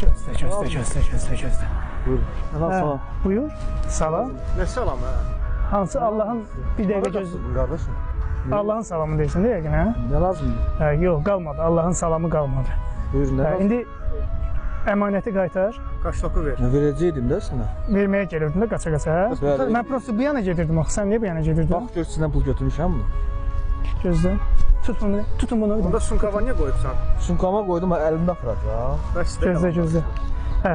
Gözlə. Buyurun. Salam. Buyur. Salam. Nə salam hə? Hansı Allahın bir dəqiqə gözlə. Qardaşım. Allahın salamı deyirsən də yəqin, hə? Nə lazımdır? Yox, qalmadı. Allahın salamı qalmadı. Buyurun, nə lazım? İndi əmanəti qaytar. Kaç toku ver? Nə verəcəkdim də sənə? Verməyə gəlirdim də qaça-qaça. Bəli. Mən prosta bu yana gedirdim axı. Sən niyə bu yana gedirdin? Bax, gör sizdən pul götürmüşəm mı? Gözlə. Tutun bunu. Onda sunkava niyə qoyubsan? Sunkama qoydum, əlimdə aparacaq. Gözlə. Hə,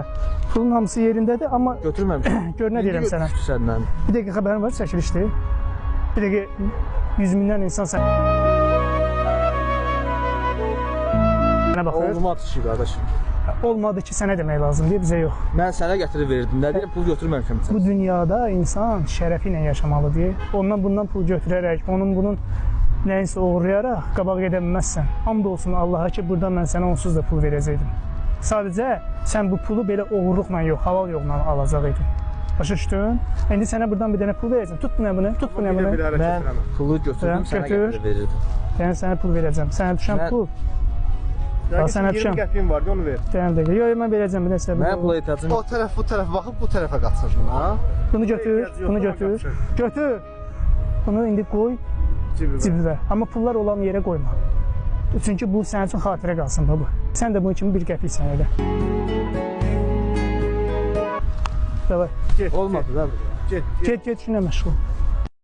pulun hamısı yerindədir, amma götürməmişəm. Gör nə deyirəm sənə. Səndən. Bir dəqiqə xəbərin var, çəkilişdir. Bir dəqiqə 100 mindən insan sən. Mənə baxır. Oğluma atışı qardaşım. Olmadı ki, sənə demək lazımdır, bizə yox. Mən sənə gətirib verirdim. Nə deyirəm, pul götürməmişəm. Bu dünyada insan şərəfi ilə yaşamalıdır. Ondan bundan pul götürərək, bunun nəyinsə uğurlayaraq qabaq gedə bilməzsən. Hamd olsun Allaha ki, burada mən sənə onsuz da pul verəcəkdim. Sadəcə sən bu pulu belə oğurluqla yox, halal yolla alacaq idin. Başa düşdün? İndi sənə buradan bir dənə pul verəcəm. Tut bunu, tut bunu. Mən pulu götürdüm, sənə gətirib verirdim. Yəni sənə pul verəcəm. Sənə düşən pul. Sənə 20 qəpiyim vardı, onu ver. Deyəm dəqiqə. Yox, mən verəcəm bir nəsə. Mən pula ehtiyacım. O tərəf, bu tərəf baxıb bu tərəfə qaçırdın, ha? Bunu götür. Götür. Bunu indi qoy cibinə. Amma pullar olan yerə qoyma. Çünki bu sənin üçün xatirə qalsın baba. Sən də bunun kimi bir qəpiksən elə. Davay. Olmadı da. Get şuna məşğul.